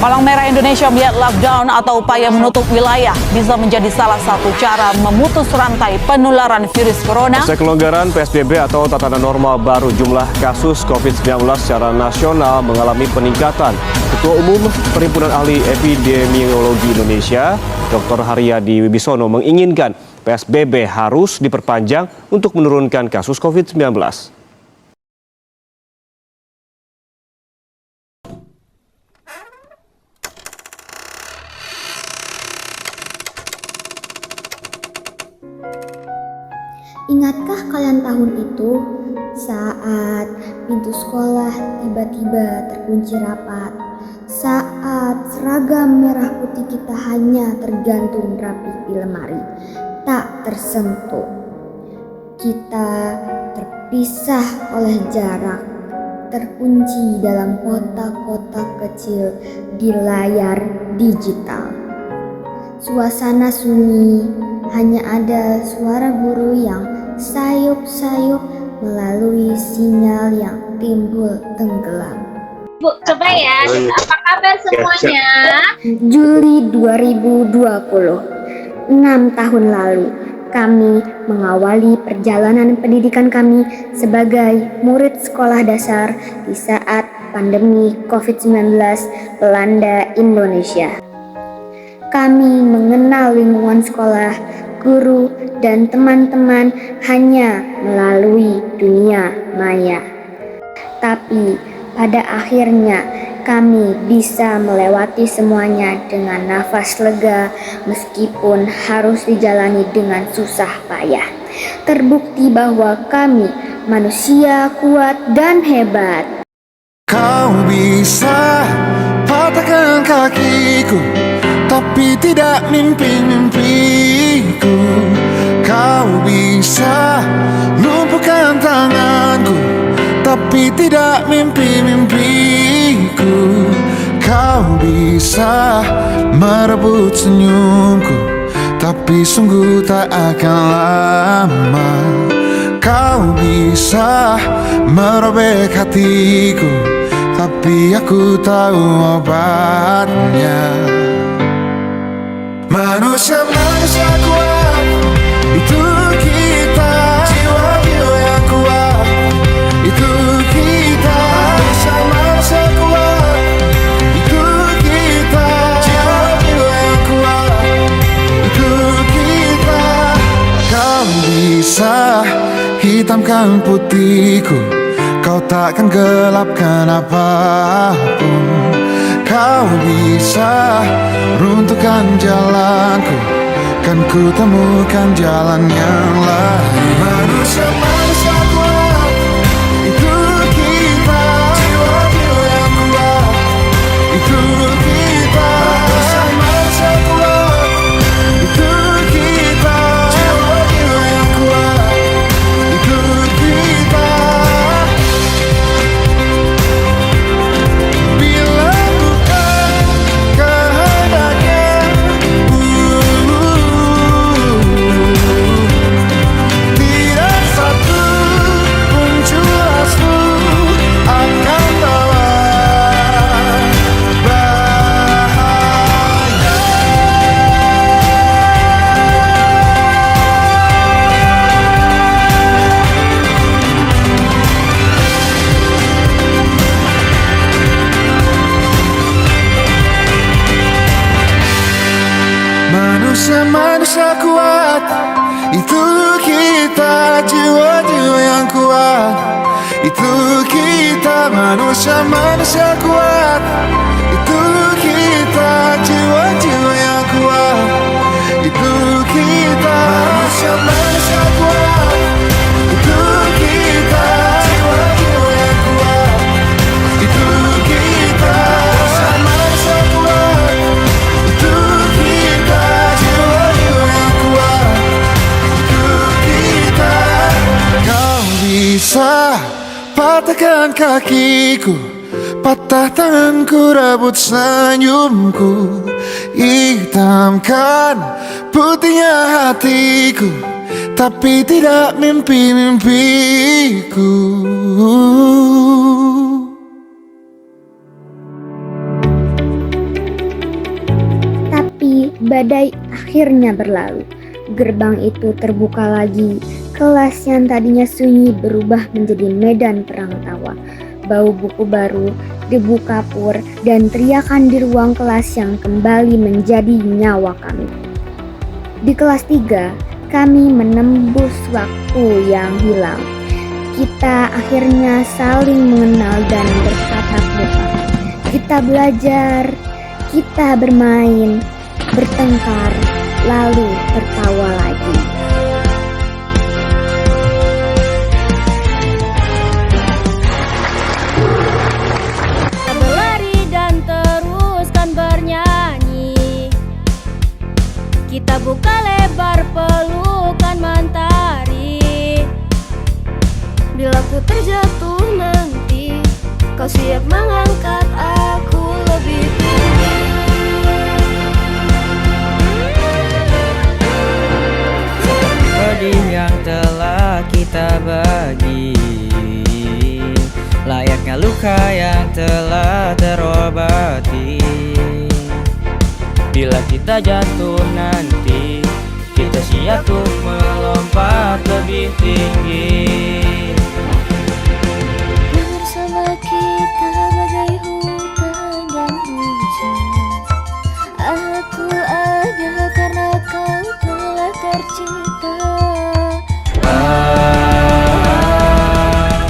Palang Merah Indonesia melihat lockdown atau upaya menutup wilayah bisa menjadi salah satu cara memutus rantai penularan virus corona. Usai kelonggaran PSBB atau tatanan normal baru, jumlah kasus COVID-19 secara nasional mengalami peningkatan. Ketua Umum Perhimpunan Ahli Epidemiologi Indonesia, Dr. Haryadi Wibisono menginginkan PSBB harus diperpanjang untuk menurunkan kasus COVID-19. Ingatkah kalian tahun itu saat pintu sekolah tiba-tiba terkunci rapat, saat seragam merah putih kita hanya tergantung rapi di lemari, tak tersentuh. Kita terpisah oleh jarak, terkunci dalam kotak-kotak kecil di layar digital. Suasana sunyi, hanya ada suara guru yang sayup-sayup melalui sinyal yang timbul tenggelam. Bu, coba ya, apa kabar semuanya? Juli 2020, 6 tahun lalu, kami mengawali perjalanan pendidikan kami sebagai murid sekolah dasar di saat pandemi COVID-19 melanda Indonesia. Kami mengenal lingkungan sekolah, guru, dan teman-teman hanya melalui dunia maya. Tapi pada akhirnya kami bisa melewati semuanya dengan nafas lega meskipun harus dijalani dengan susah payah. Terbukti bahwa kami manusia kuat dan hebat. Kau bisa patahkan kakiku, tapi tidak mimpi-mimpiku. Kau bisa lumpuhkan tanganku, tapi tidak mimpi-mimpiku. Kau bisa merebut senyumku, tapi sungguh tak akan lama. Kau bisa merobek hatiku, tapi aku tahu obatnya. Manusia-manusia kuat, itu kita. Jiwa-jiwa yang kuat, itu kita. Manusia-manusia kuat, itu kita. Jiwa-jiwa yang kuat, itu kita. Kau bisa hitamkan putihku, kau takkan gelapkan apapun. Kau bisa runtuhkan jalanku, kan ku temukan jalan yang lain. Manusia-manusia kuat, itu kita. Jiwa-jiwa yang kuat, itu kita. Manusia-manusia kuat, itu kita. Jiwa-jiwa yang kuat, itu kita. Bila bukan kehendaknya, tidak satu pun jurasmu akan bawa bahaya. Manusia-manusia kuat, itu kita. Jiwa-jiwa yang kuat, itu kita. Manusia-manusia kuat, itu kita. Jiwa-jiwa yang kuat, itu kita. Manusia-manusia kuat, itu kita. Jiwa-jiwa yang kuat, itu kita. Manusia-manusia kuat, itu kita. Jiwa-jiwa yang kuat, itu kita. Kau bisa patahkan kakiku, patah tanganku, rebut senyumku, hitamkan putihnya hatiku, tapi tidak mimpi-mimpiku. badai akhirnya berlalu. Gerbang itu terbuka lagi. Kelas yang tadinya sunyi berubah menjadi medan perang tawa. Bau buku baru, debu kapur, dan teriakan di ruang kelas yang kembali menjadi nyawa kami. Di kelas 3, kami menembus waktu yang hilang. Kita akhirnya saling mengenal dan bertatap muka. Kita belajar, kita bermain, bertengkar, lalu tertawa lagi. Berlari dan teruskan bernyanyi. Kita buka lebar pelukan mentari. Bila ku terjatuh nanti, kau siap mengangkat aku lebih tinggi. Pedih yang telah kita bagi, layaknya luka yang telah terobati. Bila kita jatuh nanti, kita siap untuk melompat lebih tinggi. Bersama kita bagai hutan dan hujan. Aku ada karena kau telah tercipta.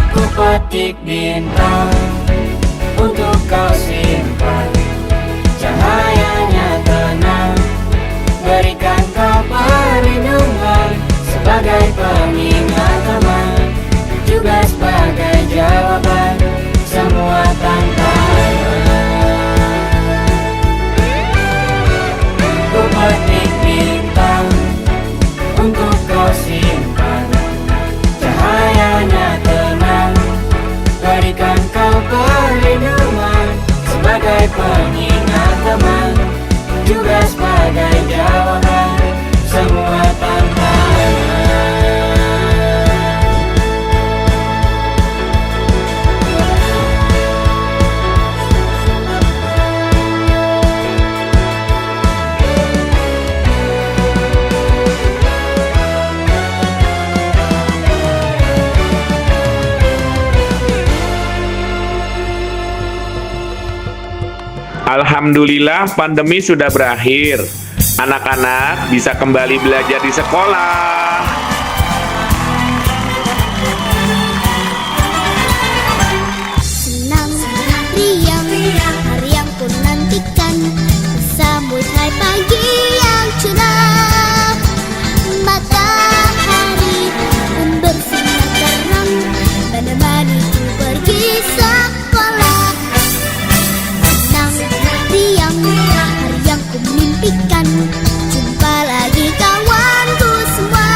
Aku petik bintang untuk kau simpan. Cahayanya tenang, berikan kau perlindungan sebagai pengingat teman, juga sebagai jawaban semua tantangan. Ku petik bintang untuk kau simpan. Cahayanya tenang, berikan kau perlindungan sebagai pengingat teman, juga sebagai jawaban semua tantangan. Alhamdulillah pandemi sudah berakhir. Anak-anak bisa kembali belajar di sekolah. Senang, riang, hari yang ku nantikan. Sambut hai pagi yang cerah. Matahari pun bersinar terang, menemaniku pergi sekolah. Senang, riang, hari yang ku mimpikan. Jumpa lagi kawanku semua.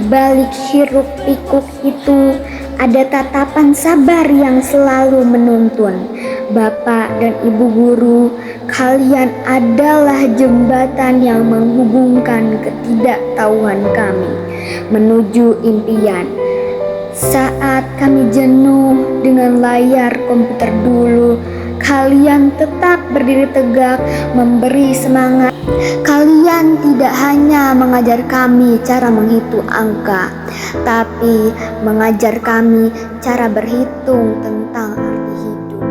balik hiruk pikuk itu ada tatapan sabar yang selalu menuntun. Bapak dan Ibu guru, kalian adalah jembatan yang menghubungkan ketidaktahuan kami menuju impian. Saat kami jenuh dengan layar komputer dulu, kalian tetap berdiri tegak memberi semangat. Kalian tidak hanya mengajar kami cara menghitung angka, tapi mengajar kami cara berhitung tentang arti hidup.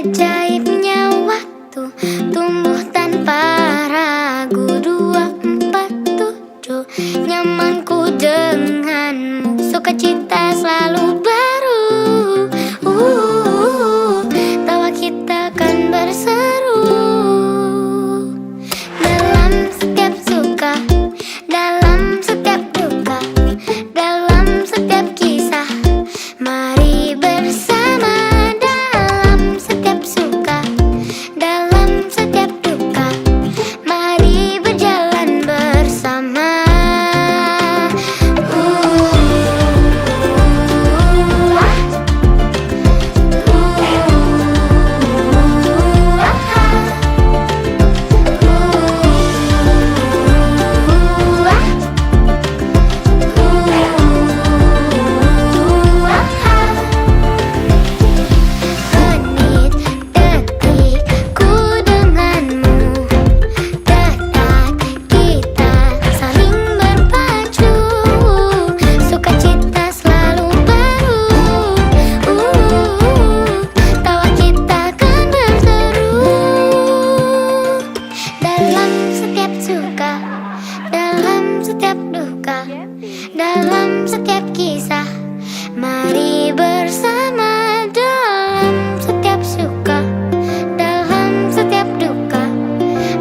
Ajaibnya waktu tumbuh tanpa ragu. 247 nyamanku denganmu, sukacita selalu baru. Tawa kita kan berseru dalam setiap suka, dalam setiap duka, dalam setiap kisah. Mari bersama dalam setiap suka, dalam setiap duka. Mari berjalan bersama. Menit, detikku denganmu, dekat kita saling berpacu, sukacita selalu baru. Tawa kita kan berseru dalam setiap suka, dalam setiap duka, dalam setiap kisah. Mari bersama dalam setiap suka, dalam setiap duka.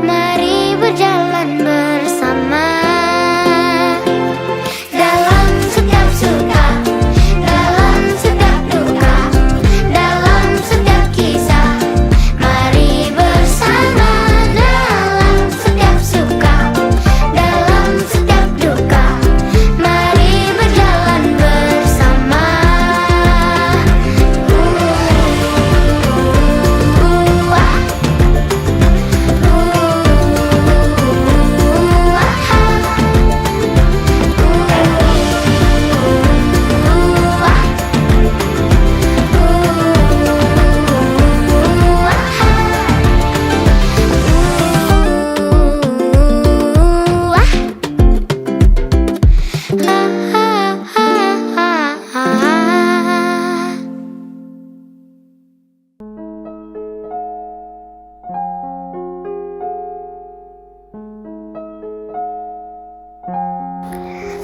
Mari berjalan bersama dalam setiap suka, dalam setiap duka, dalam setiap kisah. Mari bersama dalam setiap suka, dalam setiap duka. Mari berjalan bersama.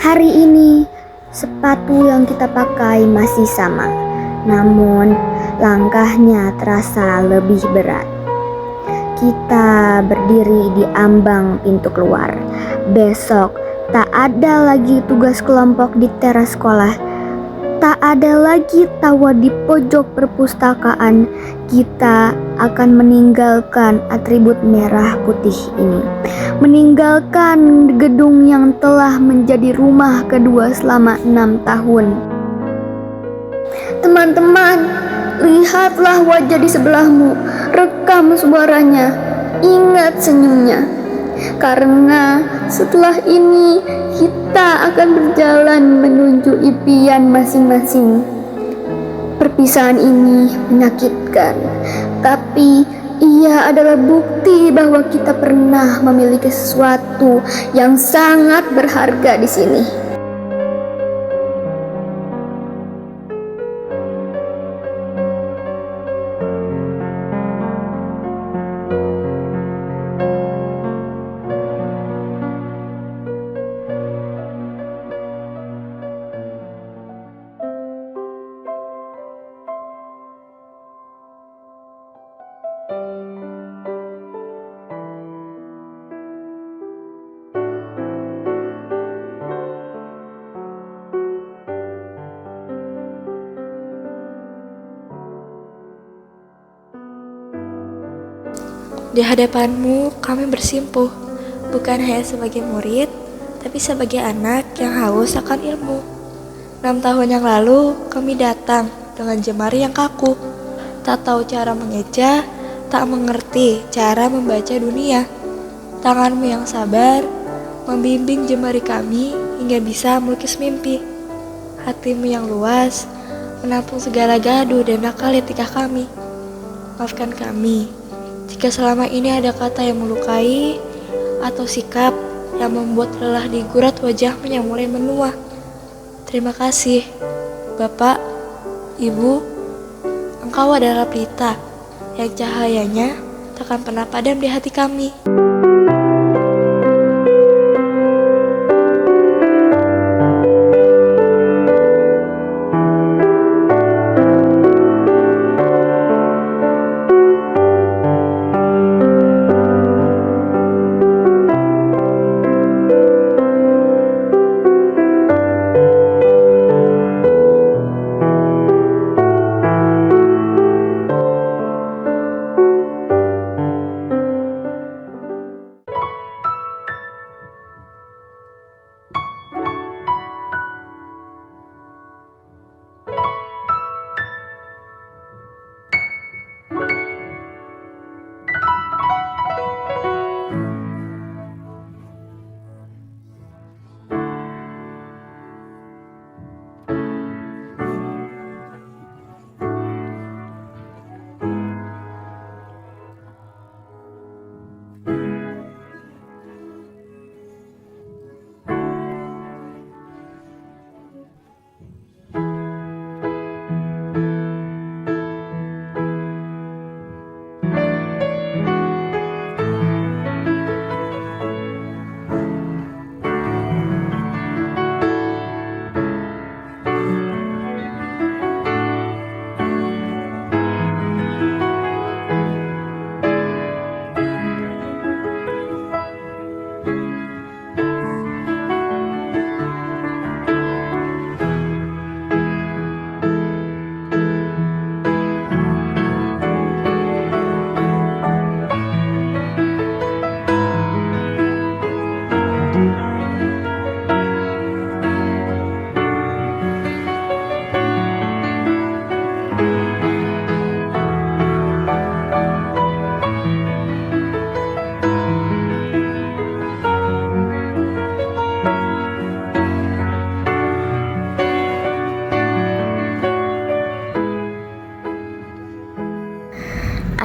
Hari ini sepatu yang kita pakai masih sama, namun langkahnya terasa lebih berat. Kita berdiri di ambang pintu keluar. Besok tak ada lagi tugas kelompok di teras sekolah. Tak ada lagi tawa di pojok perpustakaan. Kita akan meninggalkan atribut merah putih ini, meninggalkan gedung yang telah menjadi rumah kedua selama 6 tahun. Teman-teman, lihatlah wajah di sebelahmu, rekam suaranya, ingat senyumnya. Karena setelah ini kita akan berjalan menuju impian masing-masing. Perpisahan ini menyakitkan, tapi ia adalah bukti bahwa kita pernah memiliki sesuatu yang sangat berharga di sini. Di hadapanmu kami bersimpuh, bukan hanya sebagai murid, tapi sebagai anak yang haus akan ilmu. 6 tahun yang lalu kami datang dengan jemari yang kaku, tak tahu cara mengeja, tak mengerti cara membaca dunia. Tanganmu yang sabar membimbing jemari kami hingga bisa melukis mimpi. Hatimu yang luas menampung segala gaduh dan nakal etika kami. Maafkan kami jika selama ini ada kata yang melukai atau sikap yang membuat lelah di gurat wajahmu yang mulai menua. Terima kasih, Bapak, Ibu. Engkau adalah pelita yang cahayanya takkan pernah padam di hati kami.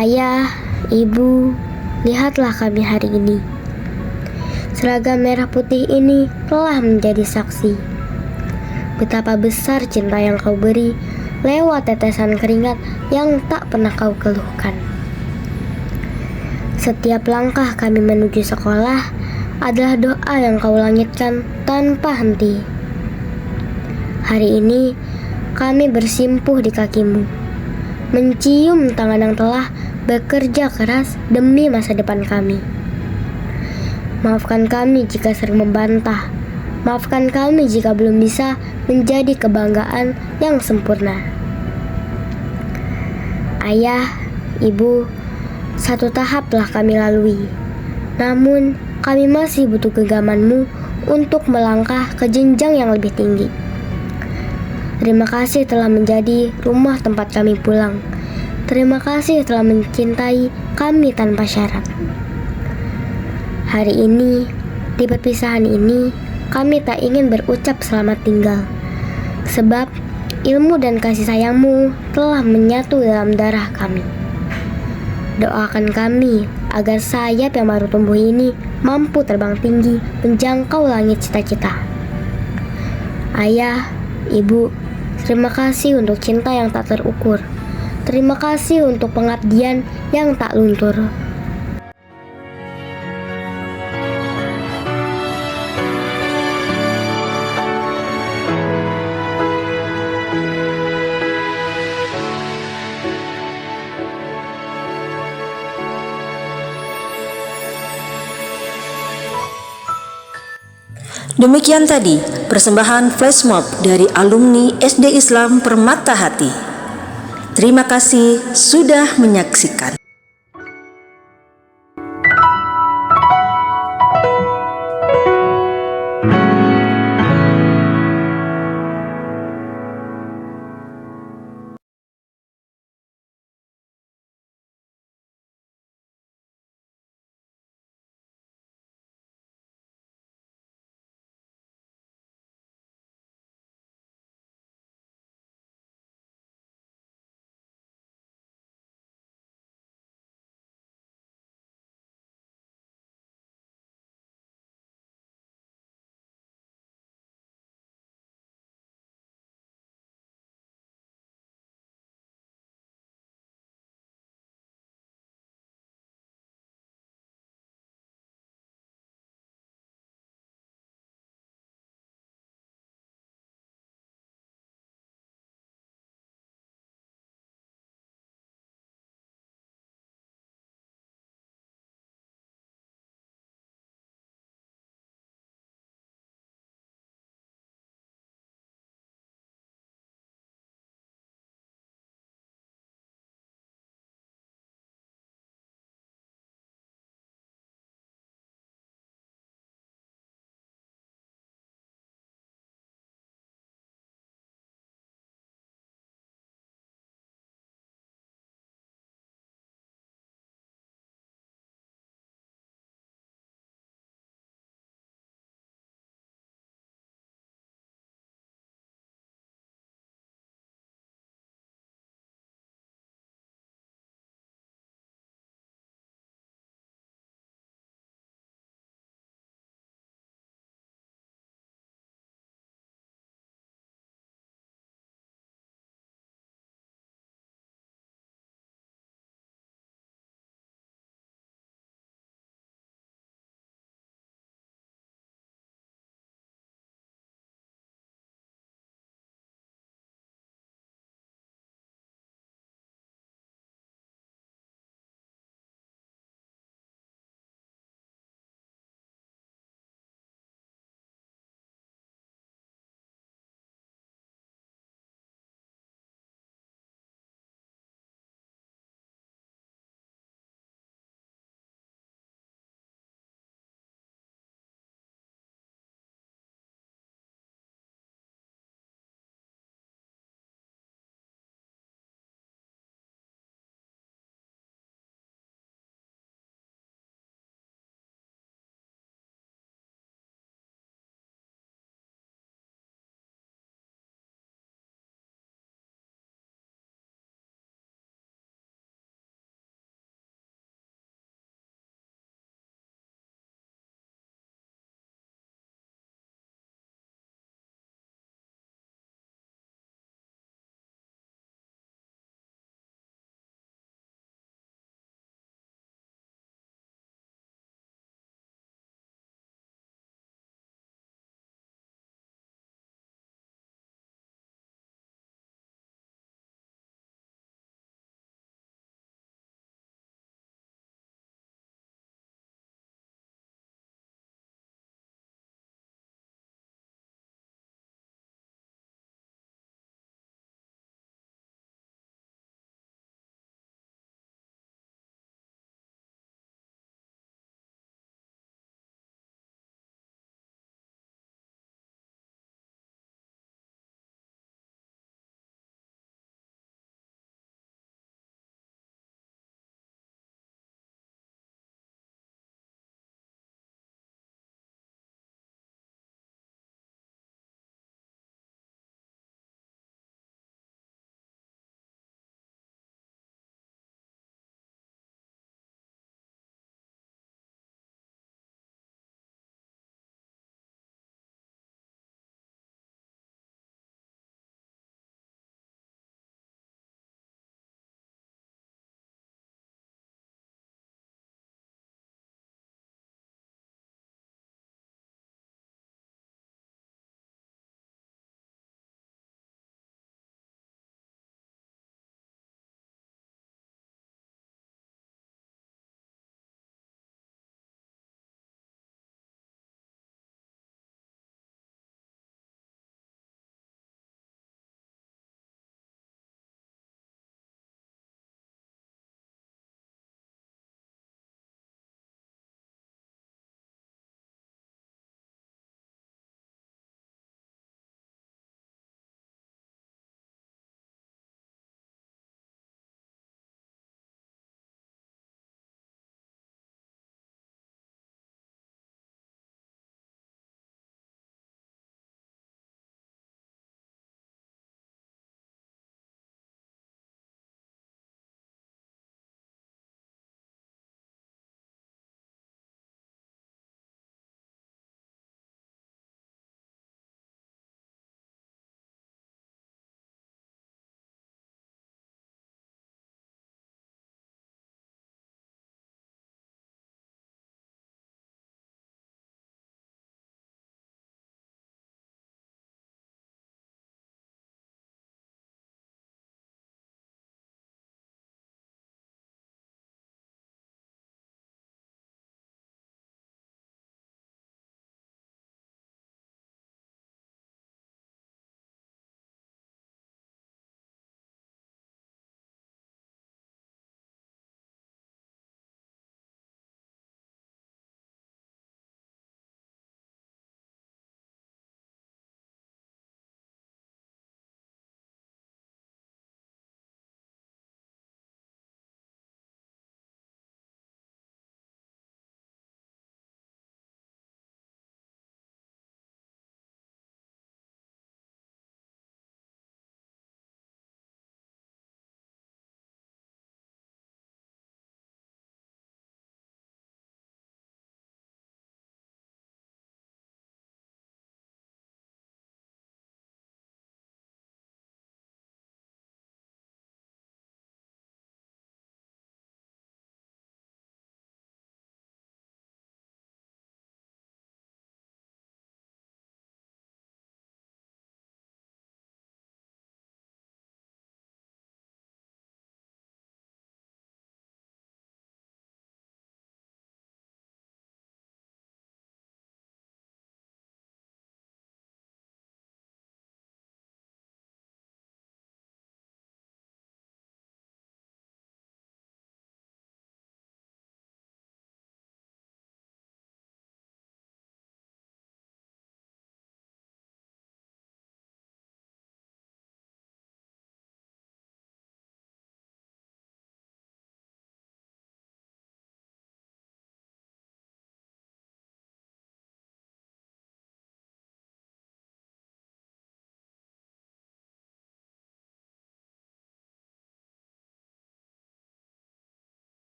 Ayah, Ibu, lihatlah kami hari ini. Seragam merah putih ini telah menjadi saksi betapa besar cinta yang kau beri lewat tetesan keringat yang tak pernah kau keluhkan. Setiap langkah kami menuju sekolah adalah doa yang kau langitkan tanpa henti. Hari ini kami bersimpuh di kakimu, mencium tangan yang telah bekerja keras demi masa depan kami. Maafkan kami jika sering membantah. Maafkan kami jika belum bisa menjadi kebanggaan yang sempurna. Ayah, Ibu, satu tahap telah kami lalui. Namun, kami masih butuh genggamanmu untuk melangkah ke jenjang yang lebih tinggi. Terima kasih telah menjadi rumah tempat kami pulang. Terima kasih telah mencintai kami tanpa syarat. Hari ini, di perpisahan ini, kami tak ingin berucap selamat tinggal. Sebab ilmu dan kasih sayangmu telah menyatu dalam darah kami. Doakan kami agar sayap yang baru tumbuh ini mampu terbang tinggi menjangkau langit cita-cita. Ayah, Ibu, terima kasih untuk cinta yang tak terukur. Terima kasih untuk pengabdian yang tak luntur. Demikian tadi persembahan flash mob dari alumni SD Islam Permata Hati. Terima kasih sudah menyaksikan.